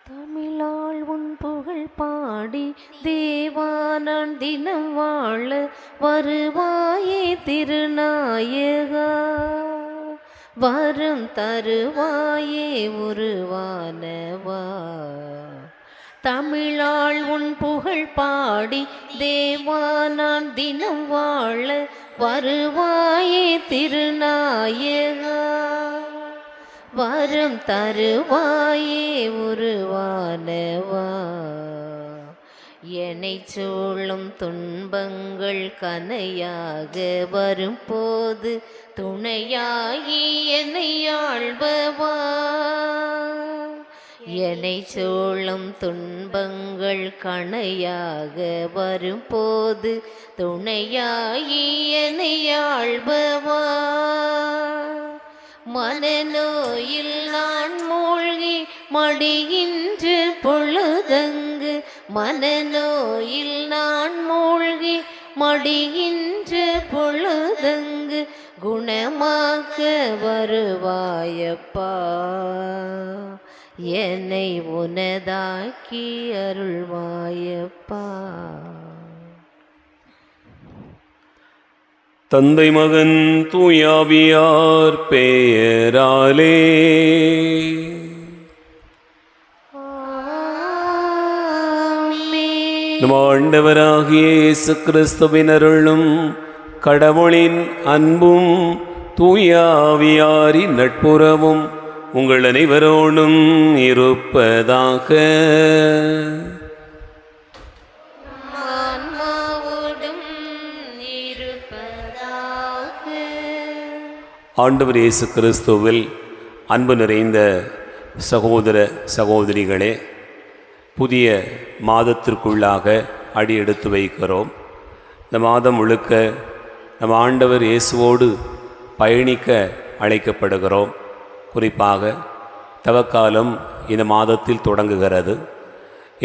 தமிழால் உன் புகழ் பாடி தேவானான் தினம் வாழ வருவாயே திருநாயகா, வரும் தருவாயே உருவானவா. தமிழால் உன் புகழ் பாடி தேவானான் தினம் வாழ வருவாயே திருநாயகா, வரம் தருவாயே உருவானவா. என்னை சூழும் துன்பங்கள் கனையாக வரும்போது துணையாகி என்னை ஆள்பவா. என்னை சூழும் துன்பங்கள் கணையாக வரும்போது துணையாகி என்னை ஆள்பவா. மனநோயில் நான் மூழ்கி மடிகின்ற பொழுதங்கு, மனநோயில் நான் மூழ்கி மடிகின்ற பொழுதங்கு குணமாக்க வருவாயப்பா, என்னை உனதாக்கி அருள்வாயப்பா. தந்தை மகன் தூயாவியார் பெயராலே நம் ஆண்டவராகிய இயேசு கிறிஸ்துவின் அருளும் கடவுளின் அன்பும் தூயாவியாரின் நட்புறவும் உங்கள் அனைவரோடும் இருப்பதாக. ஆண்டவர் இயேசு கிறிஸ்துவில் அன்பு நிறைந்த சகோதர சகோதரிகளே, புதிய மாதத்திற்குள்ளாக அடி எடுத்து வைக்கிறோம். இந்த மாதம் முழுக்க நம் ஆண்டவர் இயேசுவோடு பயணிக்க அழைக்கப்படுகிறோம். குறிப்பாக தவக்காலம் இந்த மாதத்தில் தொடங்குகிறது.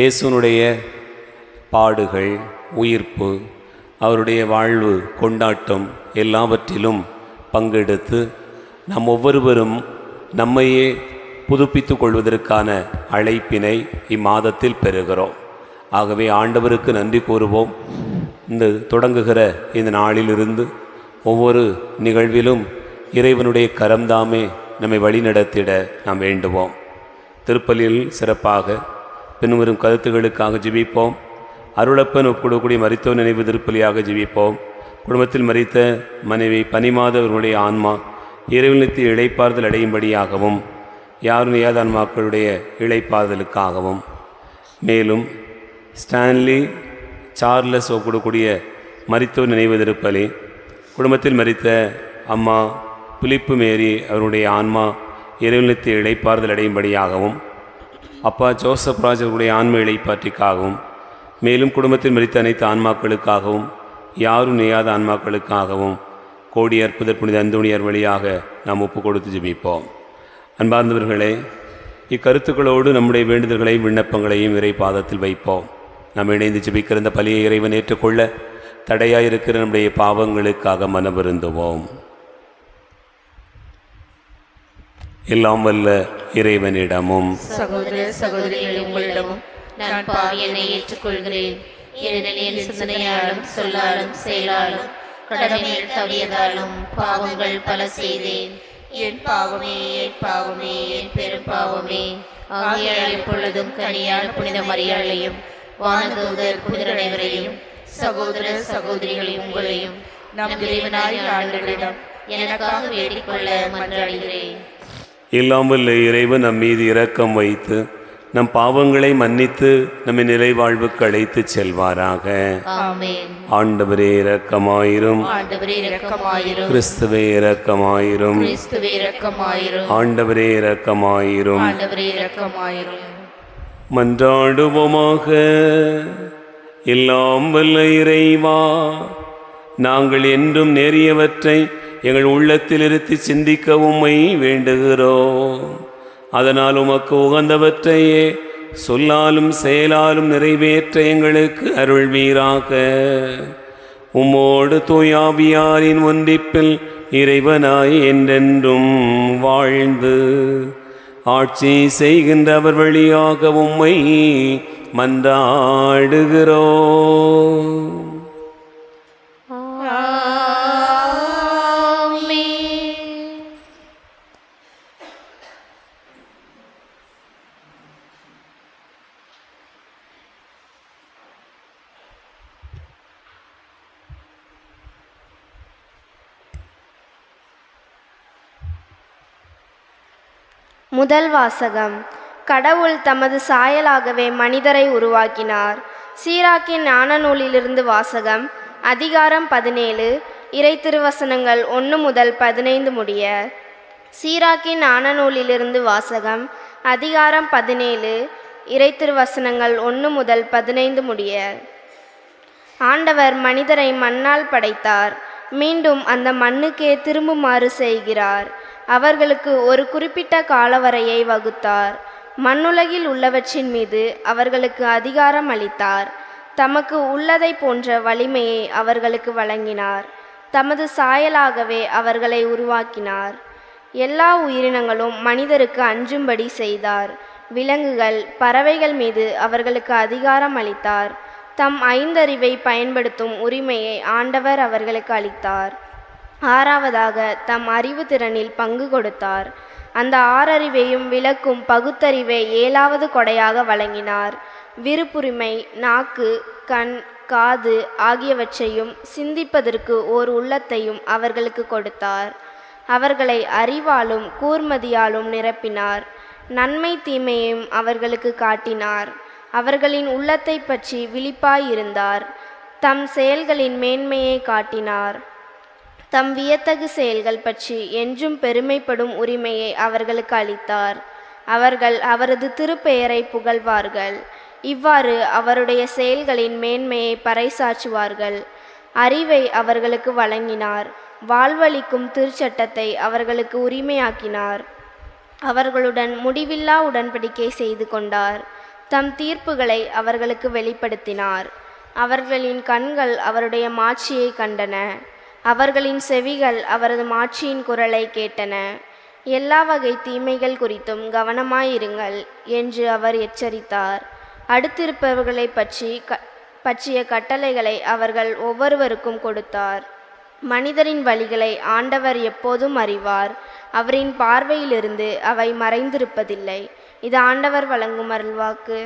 இயேசுனுடைய பாடுகள், உயிர்ப்பு, அவருடைய வாழ்வு, கொண்டாட்டம் எல்லாவற்றிலும் பங்கெடுத்து நாம் ஒவ்வொருவரும் நம்மையே புதுப்பித்து கொள்வதற்கான அழைப்பினை இம்மாதத்தில் பெறுகிறோம். ஆகவே ஆண்டவருக்கு நன்றி கூறுவோம். இந்த தொடங்குகிற இந்த நாளிலிருந்து ஒவ்வொரு நிகழ்விலும் இறைவனுடைய கரம்தாமே நம்மை வழிநடத்திட நாம் வேண்டுவோம். திருப்பலியில் சிறப்பாக பின்வரும் கருத்துகளுக்காக ஜெபிப்போம். அருளப்பன் ஒப்புக்கொடக்கூடிய மரித்தோர் நினைவு திருப்பலியாக ஜெபிப்போம். குடும்பத்தில் மரித்த மனைவி பனிமாதவர்களுடைய ஆன்மா இறைவனுக்கு இளைப்பாறுதல் அடையும்படியாகவும் யாரும் ஏத ஆன்மாக்களுடைய இளைப்பாறுதலுக்காகவும், மேலும் ஸ்டான்லி சார்லஸ் ஒப்புக்கொடக்கூடிய மரித்தோர் நினைவு திருப்பலி குடும்பத்தில் மரித்த அம்மா புலிப்பு மேரி அவருடைய ஆன்மா இறைவனுக்கு இளைப்பாறுதல் அடையும்படியாகவும், அப்பா ஜோசப் ராஜர்களுடைய ஆன்ம இளைப்பாற்றிக்காகவும், மேலும் குடும்பத்தில் மரித்த அனைத்து ஆன்மாக்களுக்காகவும் யாரும் நெய்யாத ஆன்மாக்களுக்காகவும் கோடி அற்புதர் புனித அந்தோணியார் வழியாக நாம் ஒப்பு கொடுத்து ஜெபிப்போம். அன்பார்ந்தவர்களே, இக்கருத்துக்களோடு நம்முடைய வேண்டுதல்களையும் விண்ணப்பங்களையும் இறை பாதத்தில் வைப்போம். நாம் இணைந்து ஜெபிக்கிற இந்த பலியை இறைவன் ஏற்றுக்கொள்ள தடையாயிருக்கிற நம்முடைய பாவங்களுக்காக மனவருந்துவோம். எல்லாம் வல்ல இறைவனிடமும் சகோதர சகோதரிகள் உங்களிடமும் நான் பாவியனை ஏற்றுக்கொள்கிறேன். ஏனெனில் என் சிந்தனையாலும் சொல்லாலும் செயலாலும் கடமையில் தவியதாலும் பாவங்கள் பல செய்தேன். என் பாவமே, என் பாவமே, என் பெரும் பாவமே. ஆகியால் எப்பொழுதும் கனியான புனித மரியாளையும் வானதூதர் புனிதர் அனைவரையும் சகோதர சகோதரிகளையும் உங்களையும் நம் இறைவனாய் ஆண்டவரிடம் எனக்காக வேண்டிக்கொள்ள மன்றாடுகிறேன். எல்லாம் வல்ல இறைவன் நம் மீது இரக்கம் வைத்து நம் பாவங்களை மன்னித்து நம்மை நிலை வாழ்வுக்கு அழைத்து செல்வாராக. ஆமென். ஆண்டவரே இரக்கமாயிரும். ஆண்டவரே இரக்கமாயிரும். கிறிஸ்துவே இரக்கமாயிரும். கிறிஸ்துவே இரக்கமாயிரும். ஆண்டவரே இரக்கமாயிரும். ஆண்டவரே இரக்கமாயிரும். மன்றாடுவோமாக. எல்லாம் வல்ல இறைவா, நாங்கள் என்றும் நேரியவற்றை எங்கள் உள்ளத்தில் இருத்தி சிந்திக்க உம்மை வேண்டுகிறோம். அதனால் உமக்கு உகந்தவற்றையே சொல்லாலும் செயலாலும் நிறைவேற்ற எங்களுக்கு அருள்வீராக. உம்மோடு தூயாவியாரின் ஒன்றிப்பில் இறைவனாய் என்றென்றும் வாழ்ந்து ஆட்சி செய்கின்றவர் வழியாக உம்மை மன்றாடுகிறோம். முதல் வாசகம். கடவுள் தமது சாயலாகவே மனிதரை உருவாக்கினார். சீராக்கின் ஞான நூலிலிருந்து வாசகம். அதிகாரம் 17, இறை திருவசனங்கள் 1 முதல் 15 முடிய. சீராக்கின் ஞான நூலிலிருந்து வாசகம். அதிகாரம் 17, இறை திருவசனங்கள் 1 முதல் 15 முடிய. ஆண்டவர் மனிதரை மண்ணால் படைத்தார். மீண்டும் அந்த மண்ணுக்கே திரும்புமாறு செய்கிறார். அவர்களுக்கு ஒரு குறிப்பிட்ட காலவரையை வகுத்தார். மண்ணுலகில் உள்ளவற்றின் மீது அவர்களுக்கு அதிகாரம் அளித்தார். தமக்கு உள்ளதை போன்ற வலிமையை அவர்களுக்கு வழங்கினார். தமது சாயலாகவே அவர்களை உருவாக்கினார். எல்லா உயிரினங்களும் மனிதருக்கு அஞ்சும்படி செய்தார். விலங்குகள், பறவைகள் மீது அவர்களுக்கு அதிகாரம் அளித்தார். தம் 5 அறிவை பயன்படுத்தும் உரிமையை ஆண்டவர் அவர்களுக்கு அளித்தார். 6வதாக தம் அறிவு திறனில் பங்கு கொடுத்தார். அந்த 6 அறிவையும் விளக்கும் பகுத்தறிவை 7வது கொடையாக வழங்கினார். விருப்புரிமை, நாக்கு, கண், காது ஆகியவற்றையும் சிந்திப்பதற்கு ஓர் உள்ளத்தையும் அவர்களுக்கு கொடுத்தார். அவர்களை அறிவாலும் கூர்மதியாலும் நிரப்பினார். நன்மை தீமையையும் அவர்களுக்கு காட்டினார். அவர்களின் உள்ளத்தை பற்றி விழிப்பாயிருந்தார். தம் செயல்களின் மேன்மையை காட்டினார். தம் வியத்தகு செயல்கள் பற்றி என்றும் பெருமைப்படும் உரிமையை அவர்களுக்கு அளித்தார். அவர்கள் அவரது திருப்பெயரை புகழ்வார்கள். இவ்வாறு அவருடைய செயல்களின் மேன்மையை பறைசாற்றுவார்கள். அறிவை அவர்களுக்கு வழங்கினார். வாழ்வளிக்கும் திருச்சட்டத்தை அவர்களுக்கு உரிமையாக்கினார். அவர்களுடன் முடிவில்லா உடன்படிக்கை செய்து கொண்டார். தம் தீர்ப்புகளை அவர்களுக்கு வெளிப்படுத்தினார். அவர்களின் கண்கள் அவருடைய மாட்சியை கண்டன. அவர்களின் செவிகள் அவரது மாட்சியின் குரலை கேட்டன. எல்லா வகை தீமைகள் குறித்தும் கவனமாயிருங்கள் என்று அவர் எச்சரித்தார். அடுத்திருப்பவர்களை பற்றிய கட்டளைகளை அவர்கள் ஒவ்வொருவருக்கும் கொடுத்தார். மனிதரின் வழிகளை ஆண்டவர் எப்போதும் அறிவார். அவரின் பார்வையிலிருந்து அவை மறைந்திருப்பதில்லை. இது ஆண்டவர் வழங்கும் அருள்வாக்கு.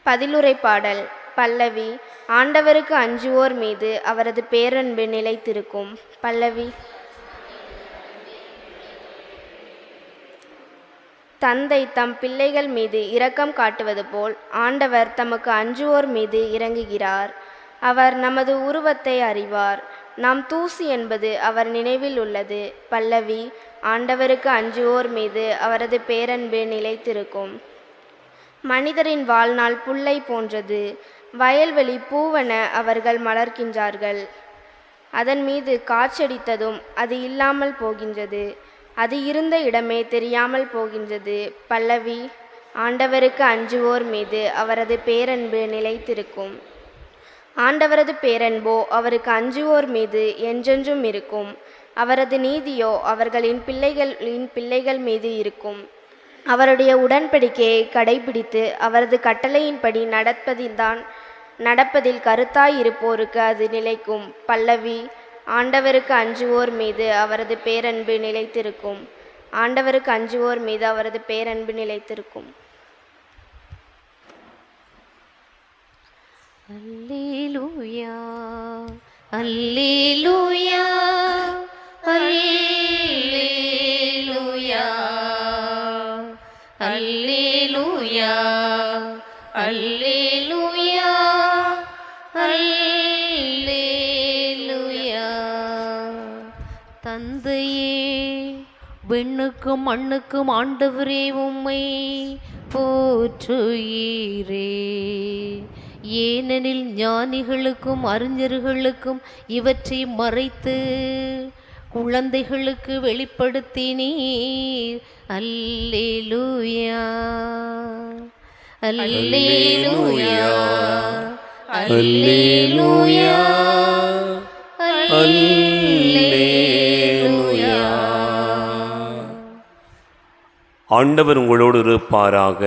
பதிலுரை பாடல். பல்லவி. ஆண்டவருக்கு அஞ்சுவோர் மீது அவரது பேரன்பு நிலைத்திருக்கும். பல்லவி. தந்தை தம் பிள்ளைகள் மீது இரக்கம் காட்டுவது போல் ஆண்டவர் தமக்கு அஞ்சுவோர் மீது இறங்குகிறார். அவர் நமது உருவத்தை அறிவார். நாம் தூசி என்பது அவர் நினைவில் உள்ளது. பல்லவி. ஆண்டவருக்கு அஞ்சுவோர் மீது அவரது பேரன்பு நிலைத்திருக்கும். மனிதரின் வாழ்நாள் புல்லை போன்றது. வயல்வெளி பூவென அவர்கள் மலர்கின்றார்கள். அதன் மீது காற்றடித்ததும் அது இல்லாமல் போகின்றது. அது இருந்த இடமே தெரியாமல் போகின்றது. பல்லவி. ஆண்டவருக்கு அஞ்சுவோர் மீது அவரது பேரன்பு நிலைத்திருக்கும். ஆண்டவரது பேரன்போ அவருக்கு அஞ்சுவோர் மீது என்றென்றும் இருக்கும். அவரது நீதியோ அவர்களின் பிள்ளைகள் மீது இருக்கும். அவருடைய உடன்படிக்கையை கடைபிடித்து அவரது கட்டளையின்படி நடப்பதில் கருத்தாயிருப்போருக்கு அது நிலைக்கும். பல்லவி. ஆண்டவருக்கு அஞ்சுவோர் மீது அவரது பேரன்பு நிலைத்திருக்கும். ஆண்டவருக்கு அஞ்சுவோர் மீது அவரது பேரன்பு நிலைத்திருக்கும். அல்லேலூயா, அல்லேலூயா, அல்லேலூயா, அல்லேலூயா, அல்லேலூயா, அல்லேலூயா. தந்தையே, விண்ணுக்கும் மண்ணுக்கும் ஆண்டவரே உம்மை போற்றுகிறே. ஏனெனில் ஞானிகளுக்கும் அறிஞர்களுக்கும் இவற்றை மறைத்து குழந்தைகளுக்கு வெளிப்படுத்தினீர். அல்லேலூயா, அல்லேலூயா, அல்லேலூயா, அல்லேலூயா. ஆண்டவர் உங்களோடு இருப்பாராக.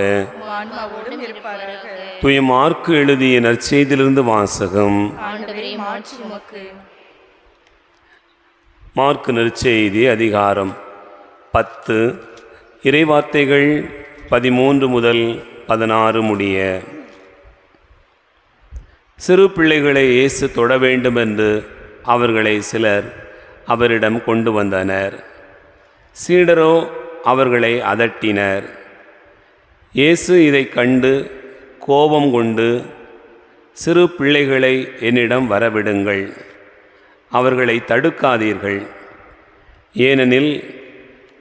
ஆன்மாவோடும் இருப்பாராக. தூய மார்க்கு எழுதிய நற்செய்தியிலிருந்து வாசகம். ஆண்டவரே மாட்சி உமக்கு. மார்க்கு நற்செய்தி அதிகாரம் 10 இறைவார்த்தைகள் 13 முதல் 16 முடிய. சிறு பிள்ளைகளை இயேசு தொட வேண்டும் என்று அவர்களை சிலர் அவரிடம் கொண்டு வந்தனர். சீடரோ அவர்களை அதட்டினர். இயேசு இதை கண்டு கோபம் கொண்டு, சிறு பிள்ளைகளை என்னிடம் வரவிடுங்கள், அவர்களை தடுக்காதீர்கள், ஏனெனில்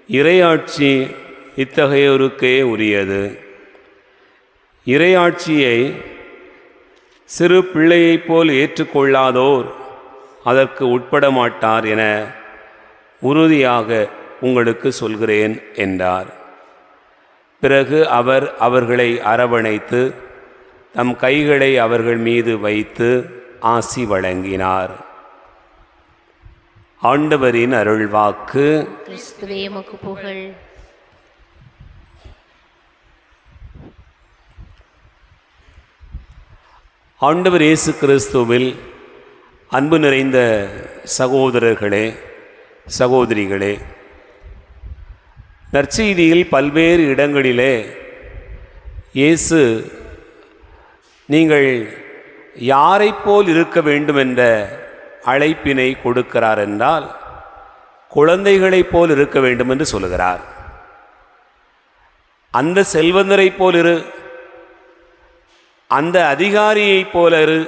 இறையாட்சி இத்தகையோருக்கே உரியது. இறையாட்சியை சிறு பிள்ளையைப் போல் ஏற்றுக்கொள்ளாதோர் அதற்கு உட்பட மாட்டார் என உறுதியாக உங்களுக்கு சொல்கிறேன் என்றார். பிறகு அவர் அவர்களை அரவணைத்து தம் கைகளை அவர்கள் மீது வைத்து ஆசி வழங்கினார். ஆண்டவரின் அருள்வாக்கு. கிறிஸ்துவே உமக்கு புகழ். ஆண்டவர் இயேசு கிறிஸ்துவில் அன்பு நிறைந்த சகோதரர்களே, சகோதரிகளே, நற்செய்தியில் பல்வேறு இடங்களிலே இயேசு நீங்கள் யாரைப் போல் இருக்க வேண்டும் என்ற அழைப்பினை கொடுக்கிறார் என்றால் குழந்தைகளைப் போல் இருக்க வேண்டும் என்று சொல்லுகிறார். அந்த செல்வந்தரைப் போல் இரு, அந்த அதிகாரியைப் போல இரு,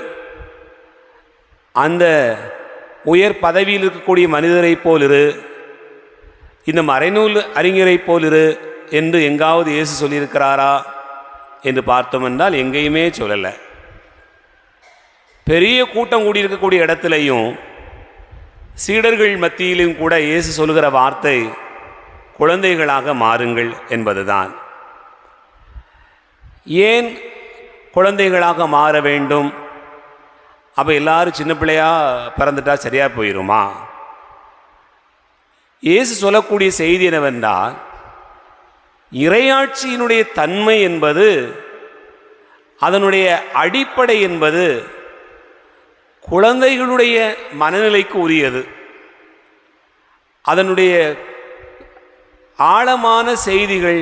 அந்த உயர் பதவியில் இருக்கக்கூடிய மனிதரைப் போல் இரு, இந்த மறைநூல் அறிஞரைப் போல் இரு என்று எங்காவது இயேசு சொல்லியிருக்கிறாரா என்று பார்த்தோம் என்றால் எங்கேயுமே சொல்லலை. பெரிய கூட்டம் கூடியிருக்கக்கூடிய இடத்துலையும் சீடர்கள் மத்தியிலும் கூட இயேசு சொல்லுகிற வார்த்தை குழந்தைகளாக மாறுங்கள் என்பதுதான். ஏன் குழந்தைகளாக மாற வேண்டும்? அப்போ எல்லாரும் சின்ன பிள்ளையா பிறந்துட்டா சரியா போயிடுமா? இயேசு சொல்லக்கூடிய செய்தி என்னவென்றால், இறையாட்சியினுடைய தன்மை என்பது, அதனுடைய அடிப்படை என்பது குழந்தைகளுடைய மனநிலைக்கு உரியது. அதனுடைய ஆழமான செய்திகள்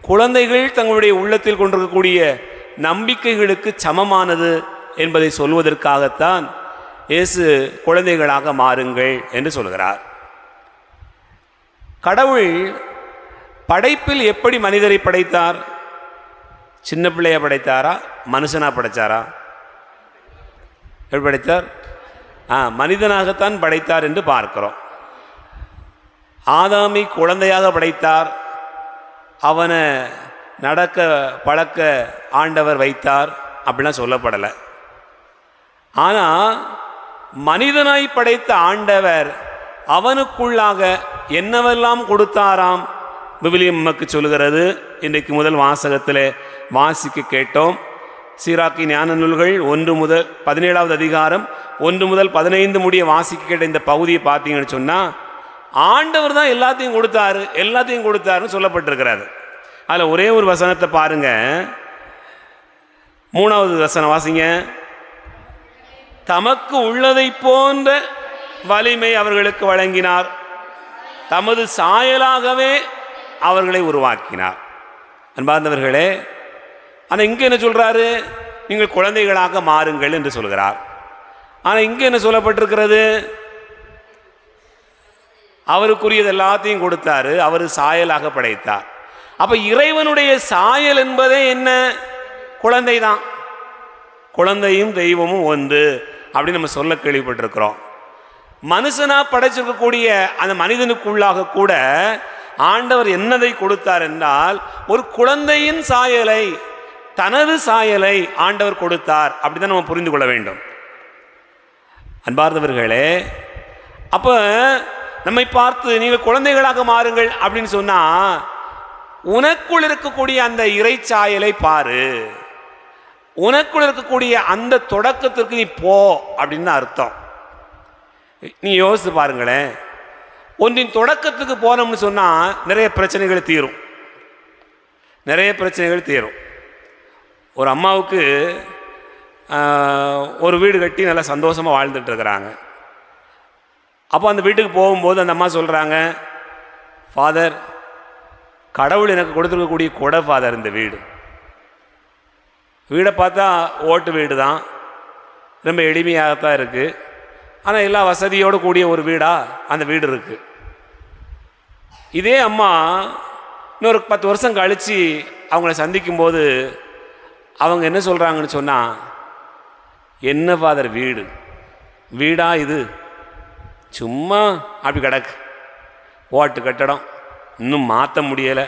குழந்தைகள் தங்களுடைய உள்ளத்தில் கொண்டிருக்கக்கூடிய நம்பிக்கைகளுக்கு சமமானது என்பதை சொல்வதற்காகத்தான் இயேசு குழந்தைகளாக மாறுங்கள் என்று சொல்கிறார். கடவுள் படைப்பில் எப்படி மனிதரை படைத்தார்? சின்ன பிள்ளையா படைத்தாரா, மனுஷனா படைத்தாரா? எப்படி படைத்தார்? மனிதனாகத்தான் படைத்தார் என்று பார்க்கிறோம். ஆதாமை குழந்தையாக படைத்தார். அவனை நடக்க பழக்க ஆண்டவர் வைத்தார் அப்படிலாம் சொல்லப்படலை. ஆனால் மனிதனாய் படைத்த ஆண்டவர் அவனுக்குள்ளாக என்னவெல்லாம் கொடுத்தாராம் விவிலியம் நமக்கு சொல்லுகிறது. இன்றைக்கு முதல் வாசகத்தில் வாசிக்க கேட்டோம். சீராக்கி ஞான நூல்கள் 1 முதல் 17வது அதிகாரம் 1 முதல் 15 முடிய வாசிக்க கேட்ட இந்த பகுதியை பார்த்தீங்கன்னு சொன்னால் ஆண்டவர் தான் எல்லாத்தையும் கொடுத்தாருன்னு சொல்லப்பட்டிருக்கிறாரு. அதில் ஒரே ஒரு வசனத்தை பாருங்க, 3வது வசனம் வாசிங்க. தமக்கு உள்ளதை போன்ற வலிமை அவர்களுக்கு வழங்கினார், தமது சாயலாகவே அவர்களை உருவாக்கினார். அன்பார்ந்தவர்களே, ஆனால் இங்கே என்ன சொல்கிறாரு? நீங்கள் குழந்தைகளாக மாறுங்கள் என்று சொல்கிறார். ஆனால் இங்கே என்ன சொல்லப்பட்டிருக்கிறது? அவருக்குரியது எல்லாத்தையும் கொடுத்தாரு, அவர் சாயலாக படைத்தார். அப்போ இறைவனுடைய சாயல் என்பதே என்ன? குழந்தை தான். குழந்தையும் தெய்வமும் ஒன்று அப்படின்னு நம்ம சொல்ல கேள்விப்பட்டிருக்கிறோம். மனுஷனா படைச்சிருக்கக்கூடிய அந்த மனிதனுக்குள்ளாக கூட ஆண்டவர் என்னதை கொடுத்தார் என்றால் ஒரு குழந்தையின் சாயலை, தனது சாயலை ஆண்டவர் கொடுத்தார். அப்படிதான் நம்ம புரிந்து கொள்ள வேண்டும். அன்பார்ந்தவர்களே, அப்போ நம்மை பார்த்து நீங்கள் குழந்தைகளாக மாறுங்கள் அப்படின்னு சொன்னா உனக்குள் இருக்கக்கூடிய அந்த இறைச்சாயலை பாரு, உனக்குள் இருக்கக்கூடிய அந்த தொடக்கத்திற்கு நீ போ அப்படின்னு அர்த்தம். நீ யோசித்து பாருங்களேன், ஒன்றின் தொடக்கத்துக்கு போனோம்னு சொன்னால் நிறைய பிரச்சனைகள் தீரும். நிறைய பிரச்சனைகள் தீரும். ஒரு அம்மாவுக்கு ஒரு வீடு கட்டி நல்லா சந்தோஷமாக வாழ்ந்துட்டு இருக்கிறாங்க. அப்போ அந்த வீட்டுக்கு போகும்போது அந்த அம்மா சொல்கிறாங்க, ஃபாதர், கடவுள் எனக்கு கொடுத்துருக்கக்கூடிய கொடை ஃபாதர் இந்த வீடு. வீடை பார்த்தா ஓட்டு வீடு தான், ரொம்ப எளிமையாகத்தான் இருக்குது. ஆனால் எல்லா வசதியோடு கூடிய ஒரு வீடாக அந்த வீடு இருக்குது. இதே அம்மா இன்னொரு 10 வருஷம் கழித்து அவங்கள சந்திக்கும்போது அவங்க என்ன சொல்கிறாங்கன்னு சொன்னால், என்ன ஃபாதர் வீடு வீடா இது, சும்மா அப்படி கிடக்கு, ஓட்டு கட்டடம், இன்னும் மாற்ற முடியலை,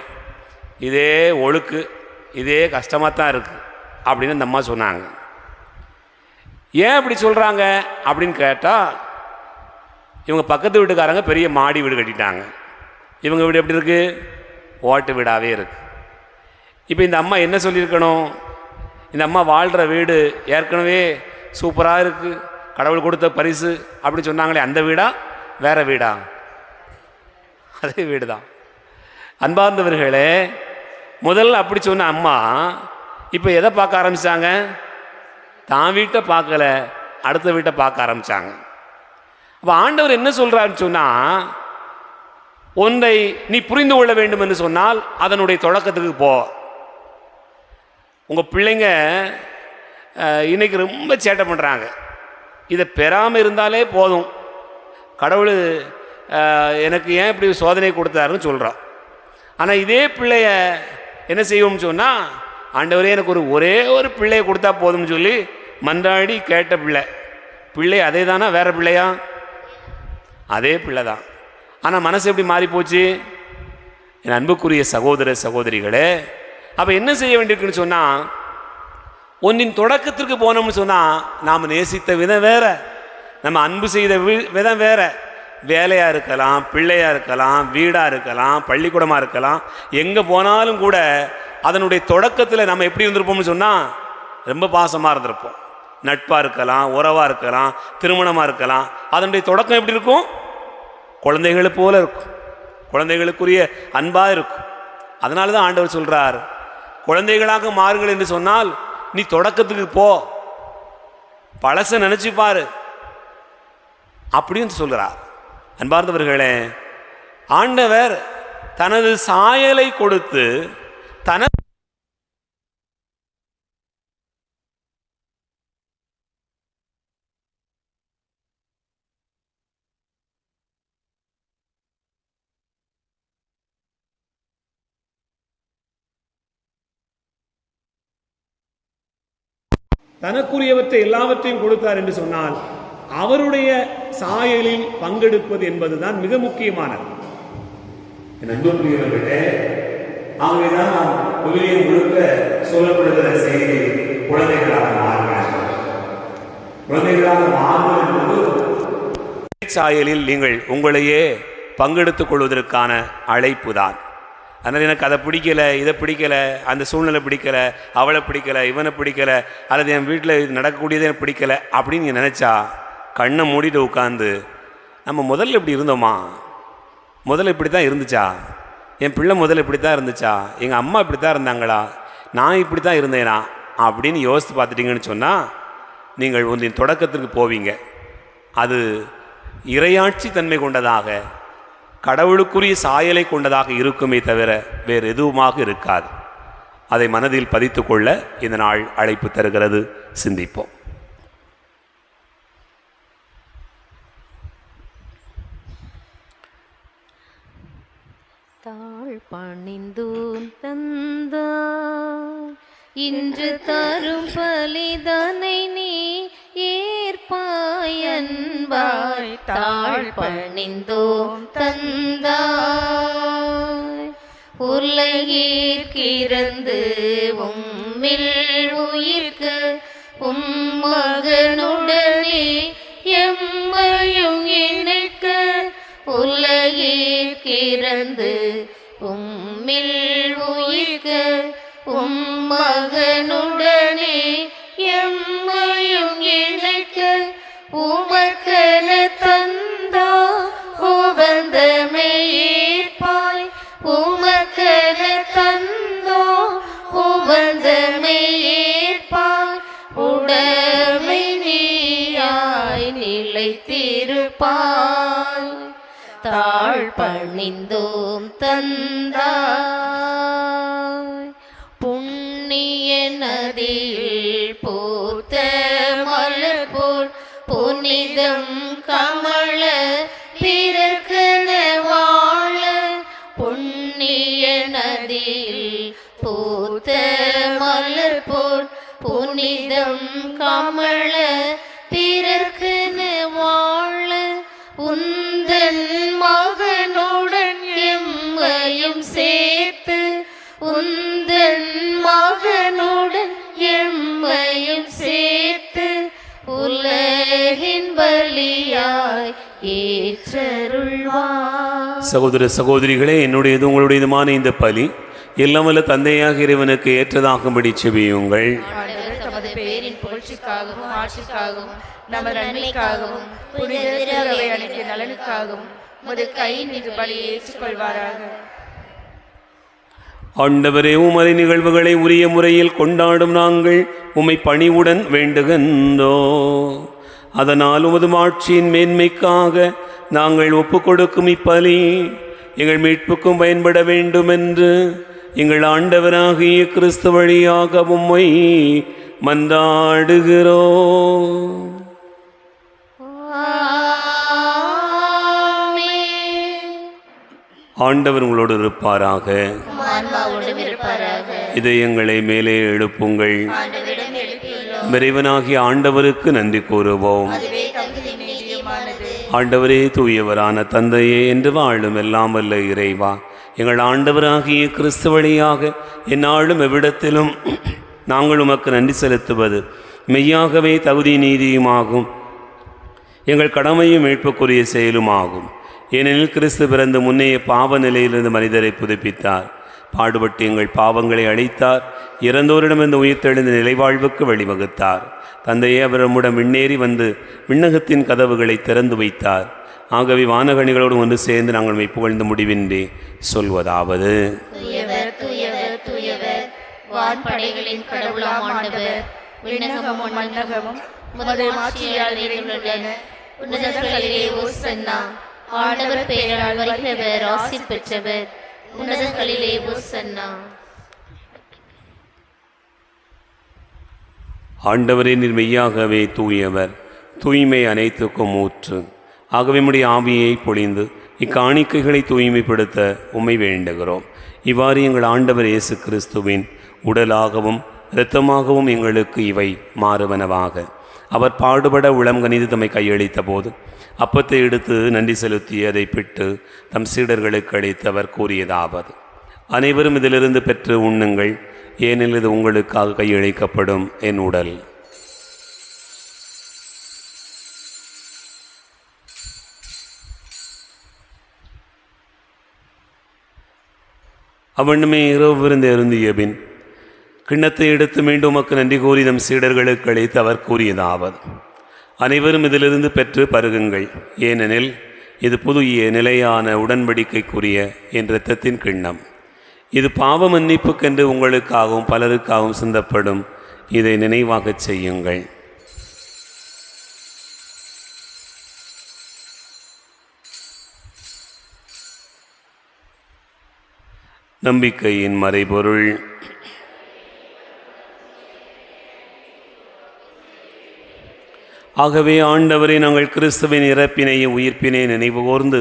இதே ஒழுக்கு, இதே கஷ்டமாக தான் இருக்குது அப்படின்னு அந்த அம்மா சொன்னாங்க. ஏன் அப்படி சொல்கிறாங்க அப்படின்னு கேட்டால், இவங்க பக்கத்து வீட்டுக்காரங்க பெரிய மாடி வீடு கட்டிட்டாங்க, இவங்க வீடு எப்படி இருக்குது, ஓட்டு வீடாகவே இருக்குது. இப்போ இந்த அம்மா என்ன சொல்லியிருக்கணும், இந்த அம்மா வாழ்கிற வீடு ஏற்கனவே சூப்பராக இருக்குது, கடவுள் கொடுத்த பரிசு அப்படின்னு சொன்னாங்களே, அந்த வீடா வேறு வீடா? அதே வீடு தான். அன்பார்ந்தவர்களே, முதல்ல அப்படி சொன்ன அம்மா இப்போ எதை பார்க்க ஆரம்பித்தாங்க, தான் வீட்டை பார்க்கல, அடுத்த வீட்டை பார்க்க ஆரம்பித்தாங்க. அப்போ ஆண்டவர் என்ன சொல்கிறாருன்னு சொன்னால், ஒன்றை நீ புரிந்து கொள்ள வேண்டும் என்று சொன்னால் அதனுடைய தொடக்கத்துக்கு போ. உங்கள் பிள்ளைங்க இன்றைக்கி ரொம்ப சேட்டை பண்ணுறாங்க, இதை பெறாமல் இருந்தாலே போதும், கடவுள் எனக்கு ஏன் இப்படி சோதனை கொடுத்தாருன்னு சொல்கிறான். ஆனால் இதே பிள்ளைய என்ன செய்வோம்னு சொன்னால், ஆண்டவரே எனக்கு ஒரே ஒரு பிள்ளையை கொடுத்தா போதும்னு சொல்லி மன்றாடி கேட்ட பிள்ளை அதே தானா, வேறு பிள்ளையா? அதே பிள்ளை தான். ஆனால் மனசு எப்படி மாறிப்போச்சு? என் அன்புக்குரிய சகோதர சகோதரிகளே, அப்போ என்ன செய்ய வேண்டியிருக்குன்னு சொன்னால், ஒன்றின் தொடக்கத்திற்கு போனோம்னு சொன்னால் நாம் நேசித்த விதம் வேறு, நம்ம அன்பு செய்த விதம் வேறு. வேலையாக இருக்கலாம், பிள்ளையாக இருக்கலாம், வீடாக இருக்கலாம், பள்ளிக்கூடமாக இருக்கலாம், எங்கே போனாலும் கூட அதனுடைய தொடக்கத்தில் நம்ம எப்படி இருந்திருப்போம்னு சொன்னால் ரொம்ப பாசமாக இருந்திருப்போம். நட்பாக இருக்கலாம், உறவாக இருக்கலாம், திருமணமாக இருக்கலாம். அதனுடைய தொடக்கம் எப்படி இருக்கும்? குழந்தைகளை போல இருக்கும், குழந்தைகளுக்குரிய அன்பாக இருக்கும். அதனால தான் ஆண்டவர் சொல்கிறார், குழந்தைகளாக மாறுங்கள் என்று சொன்னால் நீ தொடக்கத்துக்கு போ, பழச நினச்சிப்பாரு அப்படின்னு சொல்கிறார். அன்பார்ந்தவர்களே, ஆண்டவர் தனது சாயலை கொடுத்து தனக்குரியவற்றை எல்லாவற்றையும் கொடுத்தார் என்று சொன்னால் அவருடைய சாயலில் பங்கெடுப்பது என்பதுதான் மிக முக்கியமானது. ஆகவேதான் நாம் விவிலியம் முழுக்க சொல்லப்படுகிற செய்தி குழந்தைகளாக மாறுகிறார்கள். குழந்தைகளாக மாறுவது சாயலில் நீங்கள் உங்களையே பங்கெடுத்துக் கொள்வதற்கான அழைப்பு தான். அதனால் எனக்கு அதை பிடிக்கலை, இதை பிடிக்கலை, அந்த சூழ்நிலை பிடிக்கலை, அவளை பிடிக்கலை, இவனை பிடிக்கலை, அல்லது என் வீட்டில் இது நடக்கக்கூடியது எனக்கு பிடிக்கலை அப்படின்னு நீங்கள் நினச்சா கண்ணை மூடிட்டு உட்காந்து நம்ம முதல்ல இப்படி இருந்தோமா, முதல்ல இப்படி தான் இருந்துச்சா, என் பிள்ளை முதல்ல இப்படி தான் இருந்துச்சா, எங்கள் அம்மா இப்படி தான் இருந்தாங்களா, நான் இப்படி தான் இருந்தேனா அப்படின்னு யோசித்து பார்த்துட்டிங்கன்னு சொன்னால் நீங்கள் ஒன்றின் தொடக்கத்திற்கு போவீங்க. அது இறையாட்சி தன்மை கொண்டதாக, கடவுளுக்குரிய சாயலை கொண்டதாக இருக்குமே தவிர வேறு எதுவுமாக இருக்காது. அதை மனதில் பதித்து கொள்ள இந்த நாள் அழைப்பு தருகிறது. சிந்திப்போம். தாழ் பணிந்தோன் தந்தார், இன்று தரும் பலிதனை நீ ஏற்பாய் அன்பாய். தாழ் பணிந்தோம் தந்தாய், உலகிற்கிறந்து உம்மில் உயிர்க்கு மகனுடனே எம்மையும் இணைக்க. உலகிற்கிறந்து உம்மில் உயிர்க்க மகனுடனே எம்மையும் இணைக்க. உமக்கென தந்தா உவந்தமை ஏற்பாய், உமக்கென தந்தோ தாழ் பணிந்தோம் தந்தாய். புண்ணிய நதியில் பூத்த மலர் போல் புனிதம் கமல பிறர்க்கென வாழ. புண்ணிய நதியில் பூத்த மலர் போல் புனிதம் கமல பிறர்க்கென வாழ. உந்தன் மகனுடன் எம்மையும் சேர்த்து, உந்தன் மகனுடன் எம்மையும் சேர்த்து உலகின் பலியாய் ஏற்றருள்வாய். சகோதர சகோதரிகளே, என்னுடையது உங்களுடையதுமான இந்த பலி எல்லாம் வல்ல தந்தையாக இறைவனுக்கு ஏற்றதாகும்படி செபியுங்கள். ஆண்டவர் தமது பேரின் புகழ்ச்சிக்காகவும் ஆட்சிக்காகவும் நமது நன்மைக்காகவும் புனித திருவை அனைத்து நலனுக்காகவும் உமது கை நின்று பலியை ஏற்றுக்கொள்வாராக. ஆண்டவரே, உமது நிகழ்வுகளை உரிய முறையில் கொண்டாடும் நாங்கள் உம்மை பணிவுடன் வேண்டுகின்றோ. அதனால் உமது ஆட்சியின் மேன்மைக்காக நாங்கள் ஒப்புக் கொடுக்கும் இப்பலி எங்கள் மீட்புக்கும் பயன்பட வேண்டும் என்று எங்கள் ஆண்டவராகிய கிறிஸ்து வழியாக உம்மை மன்றாடுகிறோம். ஆண்டவர் உங்களோடு இருப்பாராக. இதயங்களை மேலே எழுப்புங்கள். இறைவனாகிய ஆண்டவருக்கு நன்றி கூறுவோம். ஆண்டவரே, தூயவரான தந்தையே, என்று வாழும் எல்லாம் வல்ல இறைவா, எங்கள் ஆண்டவராகிய கிறிஸ்து வழியாக எந்நாளும் எவ்விடத்திலும் நாங்கள் உமக்கு நன்றி செலுத்துவது மெய்யாகவே தகுதி நீதியுமாகும், எங்கள் கடமையும் மீட்புக்குரிய செயலுமாகும். ஏனெனில் கிறிஸ்து பிறந்து முன்னைய பாவ நிலையிலிருந்து மனிதரை புதுப்பித்தார், பாடுபட்டு எங்கள் பாவங்களை அழித்தார், இறந்தோரிடமிருந்து உயிர்த்தெழுந்த நிலைவாழ்வுக்கு வழிவகுத்தார். தந்தையே, அவர் நம்முடன் விண்ணேறி வந்து விண்ணகத்தின் கதவுகளை திறந்து வைத்தார். ஆகவே வானகணிகளோடு ஒன்று சேர்ந்து நாங்கள் மெய் புகழ்ந்து முடிவின்றி சொல்வதாவது: தூயவர் தூயவர் தூயவர், வான்படைகளின் கடவுளாம் ஆண்டவர், விண்ணகமும் மண்ணகமும் உமது மாட்சியால் நிறைந்துள்ளன. உன்னதங்களிலே ஓசன்னா. ஆண்டவர் பெயரால் வருகிறவர் ஆசி பெற்றவர். உன்னதங்களிலே ஓசன்னா. ஆண்டவரே, நீர் மெய்யாகவே தூயவர், தூய்மை அனைத்துக்கும் ஊற்று. ஆகவே உம்முடைய ஆவியை பொழிந்து இக்காணிக்கைகளை தூய்மைப்படுத்த உம்மை வேண்டுகிறோம். இவ்வாறு எங்கள் ஆண்டவர் இயேசு கிறிஸ்துவின் உடலாகவும் இரத்தமாகவும் எங்களுக்கு இவை மாறுவனவாக. அவர் பாடுபட உளம் கனிந்து தம்மை கையளித்த போது அப்பத்தை எடுத்து நன்றி செலுத்தி அதை பிட்டு தம் சீடர்களுக்கு அளித்து அவர் கூறியதாவது: அனைவரும் இதிலிருந்து பெற்று உண்ணுங்கள், ஏனெனில் இது உங்களுக்காக கையளிக்கப்படும் என் உடல். அவனுமே இரவு விருந்து அருந்திய பின் கிண்ணத்தை எடுத்து மீண்டும் உமக்கு நன்றி கூறி தம் சீடர்களுக்கு அளித்து அவர் கூறியதாவது: அனைவரும் இதிலிருந்து பெற்று பருகுங்கள், ஏனெனில் இது புதிய நிலையான உடன்படிக்கைக்குரிய என் இரத்தத்தின் கிண்ணம். இது பாவ மன்னிப்புக்கென்று உங்களுக்காகவும் பலருக்காகவும் சிந்தப்படும். இதை நினைவாகச் செய்யுங்கள். நம்பிக்கையின் மறைபொருள். ஆகவே ஆண்டவரை, நாங்கள் கிறிஸ்துவின் இறப்பினையும் உயிர்ப்பினை நினைவு கூர்ந்து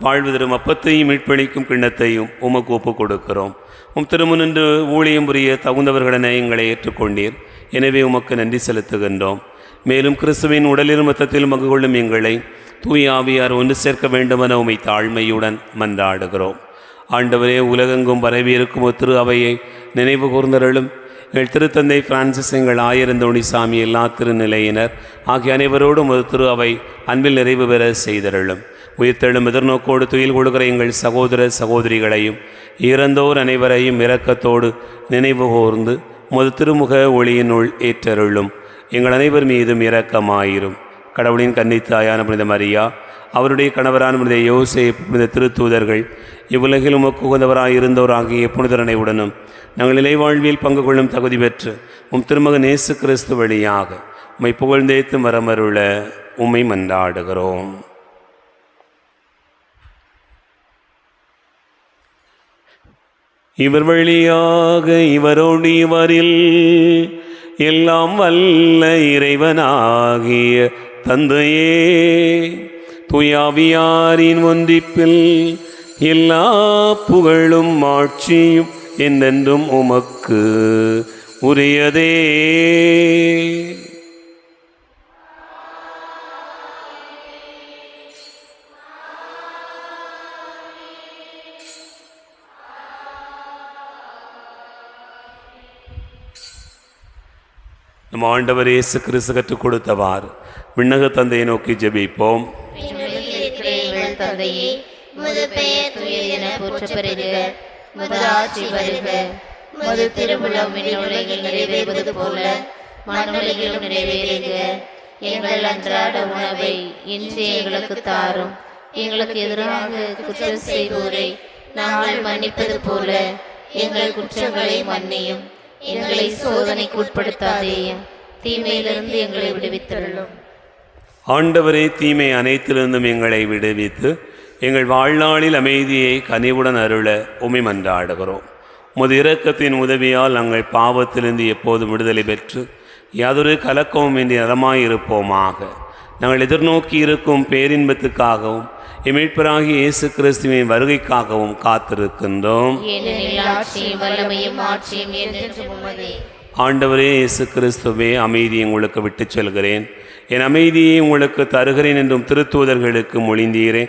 வாழ்வு தரும் அப்பத்தையும் மீட்பளிக்கும் கிண்ணத்தையும் உமக்கு ஒப்புக் கொடுக்கிறோம். திருமுனின்று ஊழியம் புரிய தகுந்தவர்களென எங்களை ஏற்றுக்கொண்டீர். எனவே உமக்கு நன்றி செலுத்துகின்றோம். மேலும் கிறிஸ்துவின் உடலிலும் இரத்தத்திலும் பங்கு கொள்ளும் எங்களை தூய ஆவியார் ஒன்று சேர்க்க வேண்டுமென உம்மை தாழ்மையுடன் மன்றாடுகிறோம். ஆண்டவரே, உலகெங்கும் பரவியிருக்கும் திரு அவையை நினைவு கூர்ந்தருளும். எங்கள் திருத்தந்தை பிரான்சிஸ், எங்கள் ஆயரந்தோணிசாமி, எல்லா திருநிலையினர் ஆகிய அனைவரோடும் ஒரு திரு அவை அன்பில் நிறைவு பெற செய்தருளும். உயிர்த்தெழும் எதிர்நோக்கோடு துயில் கொடுக்கிற எங்கள் சகோதர சகோதரிகளையும் இறந்தோர் அனைவரையும் இரக்கத்தோடு நினைவு கூர்ந்து முது திருமுக ஒளியினுள் ஏற்றருளும். எங்கள் அனைவர் மீதும் இரக்கமாயிரும். கடவுளின் கன்னித்தாயான புனித மரியா, அவருடைய கணவரான புனித யோசேப்பு, புனித திருத்தூதர்கள், இவ்வுலகில் உமக்கு உகந்தவராக இருந்தோர் ஆகிய புனிதரனை உடனும் நாங்கள் இலைவாழ்வில் பங்கு கொள்ளும் தகுதி பெற்று திருமகன் இயேசு கிறிஸ்து வழியாக உம்மை புகழ்ந்தேத்து மரமருள உம்மை மன்றாடுகிறோம். இவர் வழியாக இவரோடு இவரில் எல்லாம் வல்ல இறைவனாகிய தந்தையே தூயாவியாரின் ஒன்றிப்பில் எல்லா புகழும் ஆட்சியும் என்றென்றும் உமக்கு உரியதே. நம் ஆண்டவர் இயேசு கிறிஸ்து கற்றுக் கொடுத்தவாறு விண்ணக தந்தையை நோக்கி ஜெபிப்போம். தந்தையே, உமது பெயர் தூயது என போற்றப் பெறுக. உமது ஆட்சி வருக. உமது திருவுளம் விண்ணுலகில் நிறைவேறுவது போல மண்ணுலகிலும் நிறைவேறுக. எங்கள் அன்றாட உணவை இன்று எங்களுக்கு தாரும். எங்களுக்கு எதிராக குற்றம் செய்வோரை நாங்கள் மன்னிப்பது போல எங்கள் குற்றங்களை மன்னியும். எங்களை சோதனைக்கு உட்படுத்தாதேயும், தீமையிலிருந்து எங்களை விடுவித்தருளும். ஆண்டவரே, தீமை அனைத்திலிருந்தும் எங்களை விடுவித்து எங்கள் வாழ்நாளில் அமைதியை கனிவுடன் அருள உம்மை மன்றாடுகிறோம். உமது இரக்கத்தின் உதவியால் நாங்கள் பாவத்திலிருந்து எப்போதும் விடுதலை பெற்று யாதொரு கலக்கமும் இன்றி நலமாயிருப்போமாக. நாங்கள் எதிர்நோக்கி இருக்கும் பேரின்பத்துக்காகவும் மீட்பராகிய இயேசு கிறிஸ்துவின் வருகைக்காகவும் காத்திருக்கின்றோம். ஆண்டவரே இயேசு கிறிஸ்துவே, அமைதியை உங்களுக்கு விட்டுச் செல்கிறேன், என் அமைதியை உங்களுக்கு தருகிறேன் என்றும் திருத்தூதர்களுக்கு மொழிந்தீரே.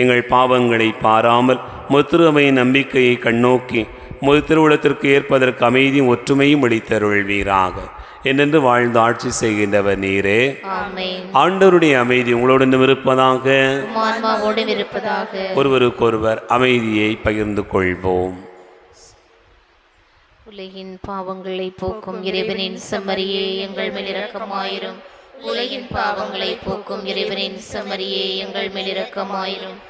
எங்கள் பாவங்களை பாராமல் முத்திருவையின் நம்பிக்கையை கண்ணோக்கி முது திருவுளத்திற்கு ஏற்பதற்கு அமைதியும் ஒற்றுமையும் அளித்தருள்வீராக. என்றென்று வாழ்ந்து ஆட்சி செய்கின்றவர் நீரே. ஆண்டவருடைய அமைதி உங்களோடு இருப்பதாக. ஒருவருக்கொருவர் அமைதியை பகிர்ந்து கொள்வோம். உலகின் பாவங்களை போக்கும் இறைவனின் செம்மறியே, எங்கள் மேல் இரக்கமாயிரும். உலகின் பாவங்களை போக்கும் இறைவனின் செம்மறியே, எங்கள் மேல் இரக்கமாயிரும்.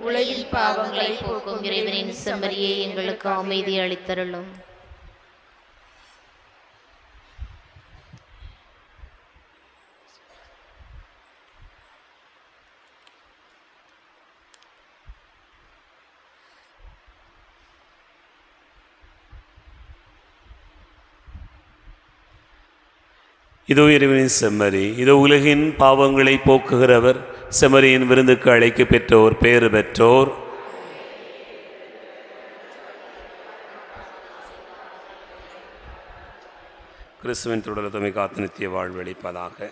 உலகின் பாவங்களை போக்கும் இறைவனின் செம்மறியே, எங்களுக்கு அமைதி அளித்தருளும். இதோ இறைவனின் செம்மறி, இதோ உலகின் பாவங்களை போக்குகிறவர். செம்மறியின் விருந்துக்கு அழைக்க பெற்றோர் பேறு பெற்றோர். கிறிஸ்துவின் தொடர்தமை காத்து நித்திய வாழ்வளிப்பதாக.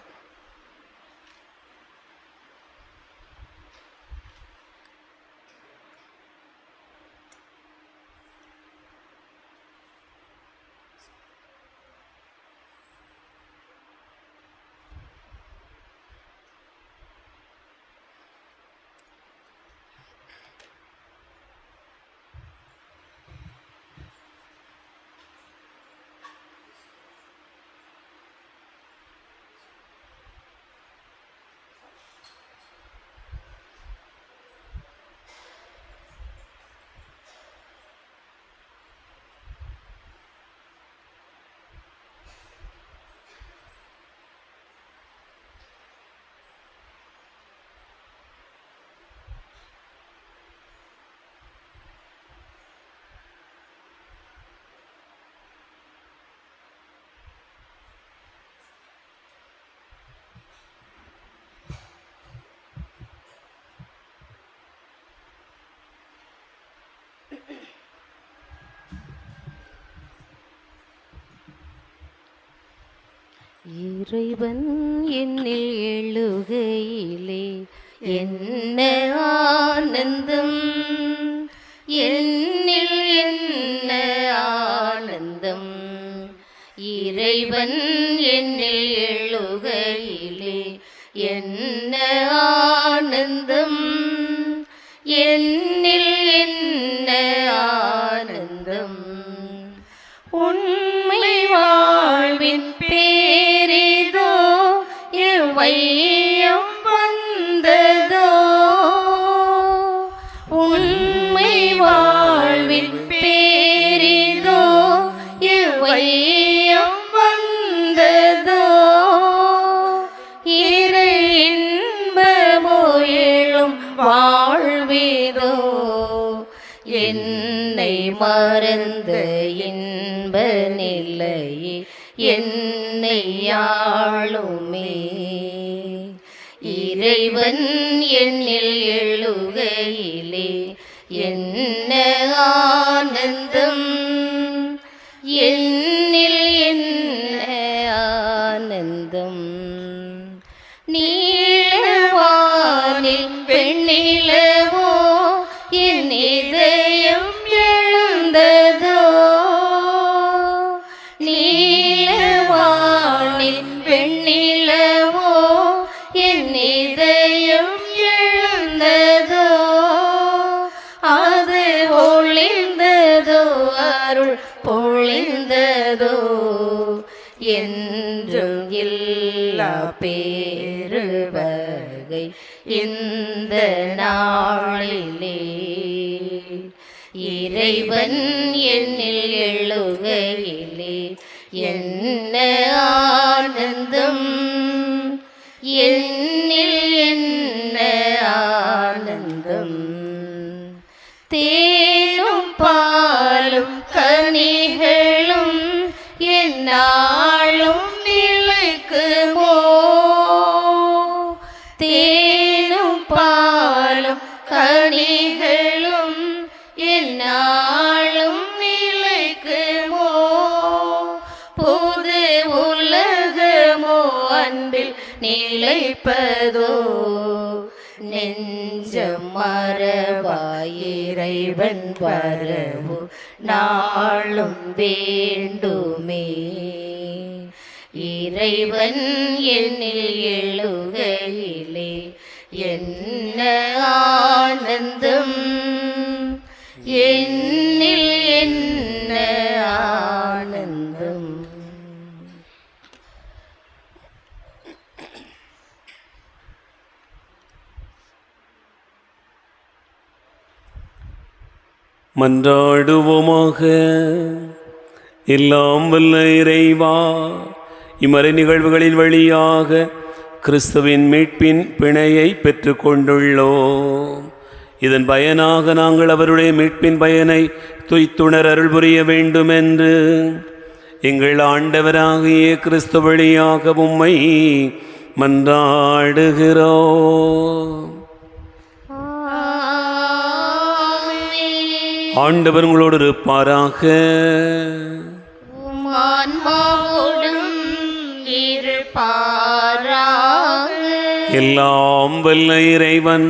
இறைவன் என்னில் எழுகையிலே என்ன ஆனந்தம், என்னில் என்ன ஆனந்தம். இறைவன் என்னில் எழுகையிலே என்ன ஆனந்தம், என்னில் என்ன ஆனந்தம். உண்மை வாழ்வின் பேரிதோ எவ்வையம் வந்ததோ, உண்மை வாழ்வின் பேரிதோ எவ்வையம் வந்ததோ. இறை இன்பமோ எழும் வாழ்விதோ என்னை மறந்த இன்ப நிலையே என்னை ஆளுமே. இறைவன் என்னில் எழுகையிலே என்ன ஆனந்தம், என்னில் என்ன ஆனந்தம். நீளவானில் பெண்ணிலவோ என் இதயம் எழுந்ததோ, நீளவானில் பெண்ணிலவோ என் இதயம் எழுந்ததோ, அது ஒளிந்ததோ அருள் பொழிந்ததோ, என்றும் இல்லா பேருவகை இந்த நாளிலே. இறைவன் என்னில் எழுகையிலே என்ன ஆனந்தம், என்னில் என்ன ஆனந்தம். தேனும் பாலும் கனிகளும் என்னாலும் நிலைக்குமோ, தேனும் பாலும் கனிகளும் என்னாலும் நிலைக்குமோ, புது உலகமோ அன்பில் நிலைப்பதோ, நெஞ்சம் மறவாயிறைவன் வரவோ நாளும் வேண்டுமே. இறைவன் என்னில் எழுகையிலே என்ன ஆனந்தம், என்னில் என்ன ஆனந்தம். மன்றாடுவோமாக. எல்லாம் வல்ல இறைவா, இம்மறை நிகழ்வுகளின் வழியாக கிறிஸ்துவின் மீட்பின் பிணையை பெற்றுக்கொண்டுள்ளோம். இதன் பயனாக நாங்கள் அவருடைய மீட்பின் பயனை துய்த்துணர் அருள் புரிய வேண்டுமென்று எங்கள் ஆண்டவராகிய கிறிஸ்து வழியாக உம்மை மன்றாடுகிறோம். ஆண்டவர் உங்களோடு இருப்பாராக. ஆன்மாவோடும் இருப்பாராக. எல்லாம் வல்ல இறைவன்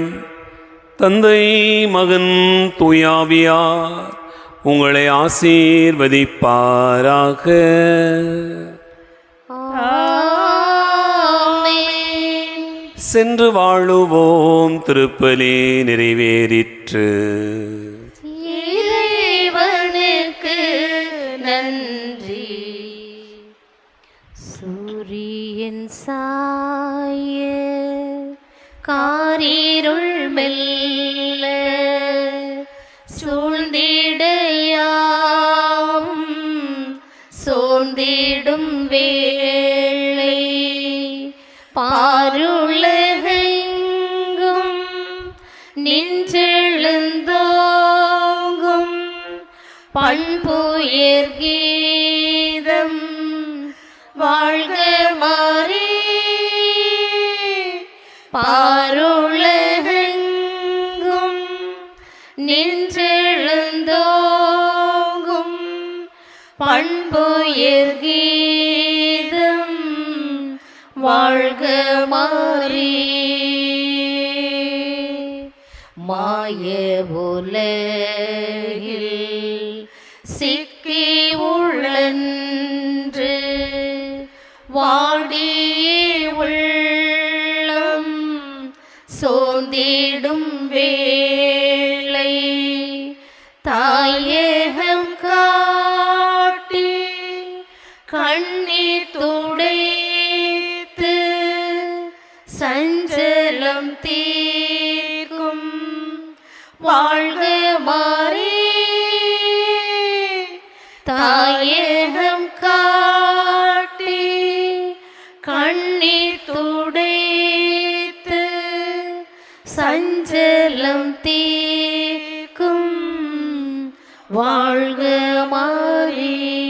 தந்தை மகன் தூயாவியார் உங்களை ஆசீர்வதிப்பாராக. சென்று வாழுவோம். திருப்பலி நிறைவேறிற்று. இறைவனுக்கு நன்றி. சூரியன் சாய காரிருள் மெல்ல சூழ்ந்திடையாம் சோர்ந்திடும் வேளை பாருலகெங்கும் நின்றெழுந்தோங்கும் பண்புயர் கீதம் வாழ்க மாறி பாருலகெங்கும் நின்றெழுந்தோங்கும் பண்புயர் கீதம் வாழ்க மாறி. மாய உலகில் சிக்கி உழன்று வாடியே உள்ளம் சோர்ந்திடும் வேளை தாயகம் காட்டி கண்ணீர் துடைத்து சஞ்சலம் தீர்க்கும் வாழ்க மாறி. தாயகம் காட்டி கண்ணீர் துடைத்து சஞ்சலம் தீர்க்கும் வாழ்க மாறி